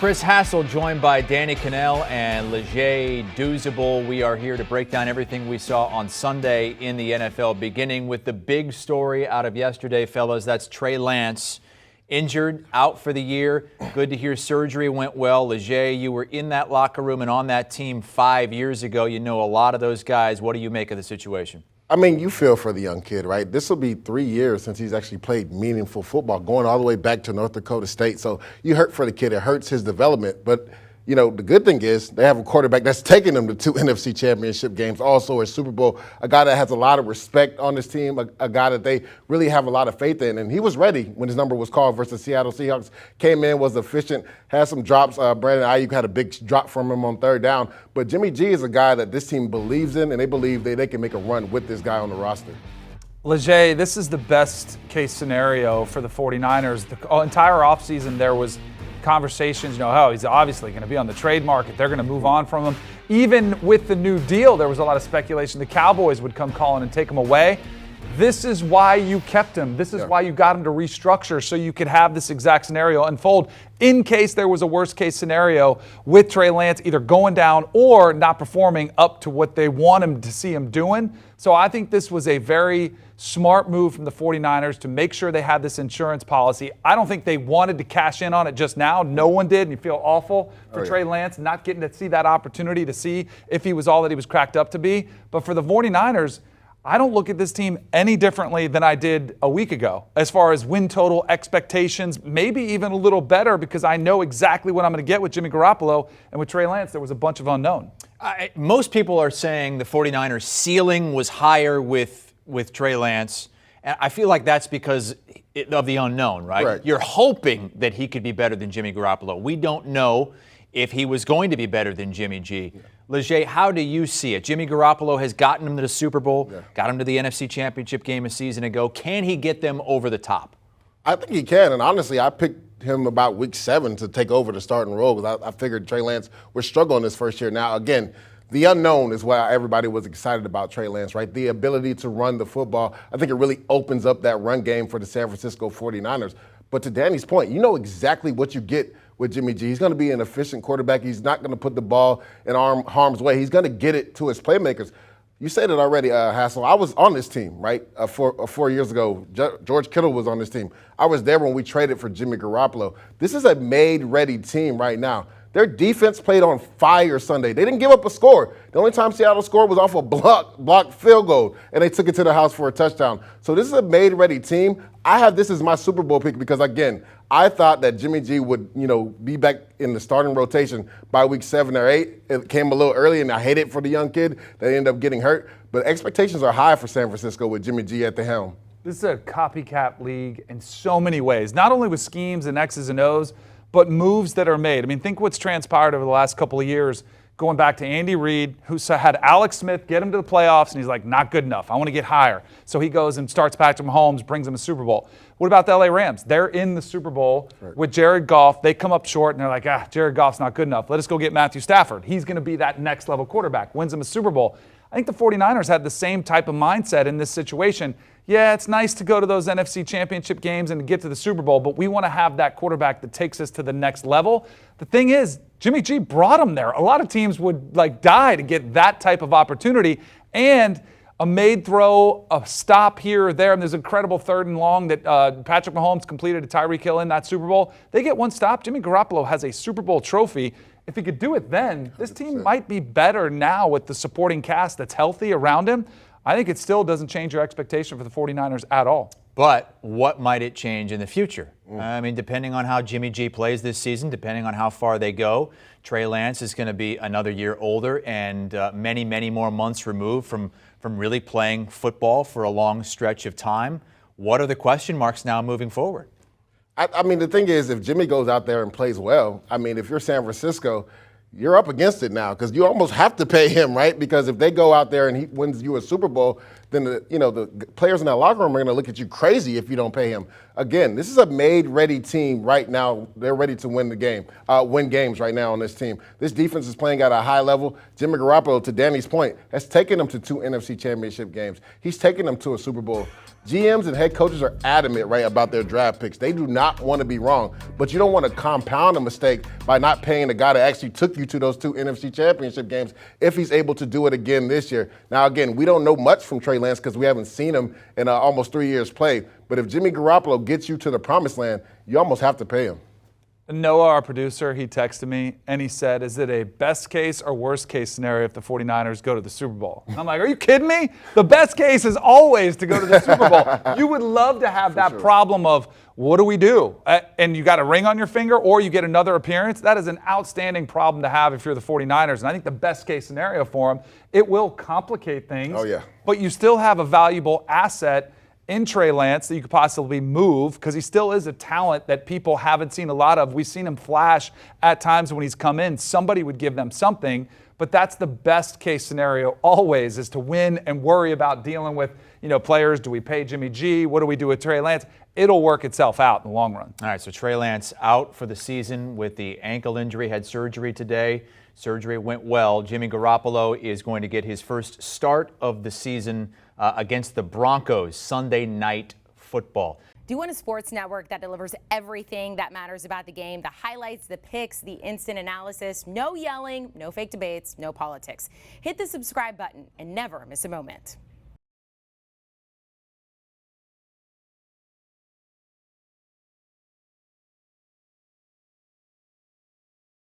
Chris Hassell joined by Danny Kanell and Douzable. We are here to break down everything we saw on Sunday in the NFL, beginning with the big story out of yesterday, fellas. That's Trey Lance, injured, out for the year. Good to hear surgery went well. You were in that locker room and on that team 5 years ago. You know a lot of those guys. What do you make of the situation? I mean, you feel for the young kid, right? This will be 3 years since he's actually played meaningful football, going all the way back to North Dakota State. So you hurt for the kid. It hurts his development. But, you know, the good thing is they have a quarterback that's taken them to 2 NFC championship games, also a Super Bowl, a guy that has a lot of respect on this team, a guy that they really have a lot of faith in. And he was ready when his number was called versus Seattle Seahawks. Came in, was efficient, had some drops. Brandon Ayuk had a big drop from him on 3rd down. But Jimmy G is a guy that this team believes in, and they believe they can make a run with this guy on the roster. Leger, this is the best case scenario for the 49ers. The entire offseason there was conversations, he's obviously going to be on the trade market. They're going to move on from him. Even with the new deal, there was a lot of speculation the Cowboys would come calling and take him away. This is why you kept him. This is why you got him to restructure, so you could have this exact scenario unfold in case there was a worst case scenario with Trey Lance either going down or not performing up to what they want him to see him doing. So I think this was a very smart move from the 49ers to make sure they had this insurance policy. I don't think they wanted to cash in on it just now. No one did, and you feel awful for Trey Lance not getting to see that opportunity to see if he was all that he was cracked up to be. But for the 49ers, I don't look at this team any differently than I did a week ago as far as win total expectations, maybe even a little better because I know exactly what I'm going to get with Jimmy Garoppolo. And with Trey Lance, there was a bunch of unknown. Most people are saying the 49ers ceiling was higher with Trey Lance. And I feel like that's because of the unknown, right? You're hoping that he could be better than Jimmy Garoppolo. We don't know if he was going to be better than Jimmy G. Leger, how do you see it? Jimmy Garoppolo has gotten him to the Super Bowl, got him to the NFC Championship game a season ago. Can he get them over the top? I think he can, and honestly, I picked him about week 7 to take over the starting role because I figured Trey Lance would struggle in his first year. Now, again, the unknown is why everybody was excited about Trey Lance, right? The ability to run the football. I think it really opens up that run game for the San Francisco 49ers. But to Danny's point, you know exactly what you get with Jimmy G. He's going to be an efficient quarterback. He's not going to put the ball in harm's way. He's going to get it to his playmakers. You said it already, Hassell. I was on this team, right, 4 years ago. George Kittle was on this team. I was there when we traded for Jimmy Garoppolo. This is a made-ready team right now. Their defense played on fire Sunday. They didn't give up a score. The only time Seattle scored was off a blocked field goal, and they took it to the house for a touchdown. So this is a made-ready team. I have this as my Super Bowl pick because, again, I thought that Jimmy G would, be back in the starting rotation by week 7 or 8. It came a little early, and I hate it for the young kid that ended up getting hurt. But expectations are high for San Francisco with Jimmy G at the helm. This is a copycat league in so many ways, not only with schemes and X's and O's, but moves that are made. I mean, think what's transpired over the last couple of years, going back to Andy Reid, who had Alex Smith get him to the playoffs, and he's like, not good enough. I want to get higher. So he goes and starts Patrick Mahomes, brings him a Super Bowl. What about the LA Rams? They're in the Super Bowl with Jared Goff. They come up short, and they're like, Jared Goff's not good enough. Let us go get Matthew Stafford. He's going to be that next level quarterback, wins him a Super Bowl. I think the 49ers had the same type of mindset in this situation. Yeah, it's nice to go to those NFC Championship games and to get to the Super Bowl, but we want to have that quarterback that takes us to the next level. The thing is, Jimmy G brought him there. A lot of teams would die to get that type of opportunity, and a made throw, a stop here or there, and there's an incredible 3rd and long that Patrick Mahomes completed to Tyreek Hill in that Super Bowl. They get one stop. Jimmy Garoppolo has a Super Bowl trophy. If he could do it then, this team might be better now with the supporting cast that's healthy around him. I think it still doesn't change your expectation for the 49ers at all. But what might it change in the future? I mean, depending on how Jimmy G plays this season, depending on how far they go, Trey Lance is going to be another year older and many, many more months removed from really playing football for a long stretch of time. What are the question marks now moving forward? I mean, the thing is, if Jimmy goes out there and plays well, I mean, if you're San Francisco, you're up against it now because you almost have to pay him, right? Because if they go out there and he wins you a Super Bowl, then the players in that locker room are going to look at you crazy if you don't pay him. Again, this is a made-ready team right now. They're ready to win the game, win games right now on this team. This defense is playing at a high level. Jimmy Garoppolo, to Danny's point, has taken them to 2 NFC Championship games. He's taken them to a Super Bowl. GMs and head coaches are adamant, right, about their draft picks. They do not want to be wrong, but you don't want to compound a mistake by not paying the guy that actually took you to those 2 NFC Championship games if he's able to do it again this year. Now, again, we don't know much from Trey Lance because we haven't seen him in almost 3 years play, but if Jimmy Garoppolo gets you to the promised land, you almost have to pay him. Noah, our producer, he texted me and he said, is it a best case or worst case scenario if the 49ers go to the Super Bowl? I'm like, are you kidding me? The best case is always to go to the Super Bowl. You would love to have that problem of, what do we do? And you got a ring on your finger or you get another appearance. That is an outstanding problem to have if you're the 49ers. And I think the best case scenario for them, it will complicate things. Oh, yeah. But you still have a valuable asset in Trey Lance that you could possibly move because he still is a talent that people haven't seen a lot of. We've seen him flash at times when he's come in. Somebody would give them something, but that's the best case scenario always, is to win and worry about dealing with, players. Do we pay Jimmy G? What do we do with Trey Lance? It'll work itself out in the long run. All right, so Trey Lance out for the season with the ankle injury, had surgery today. Surgery went well. Jimmy Garoppolo is going to get his first start of the season against the Broncos, Sunday Night Football. Do you want a sports network that delivers everything that matters about the game? The highlights, the picks, the instant analysis, no yelling, no fake debates, no politics. Hit the subscribe button and never miss a moment.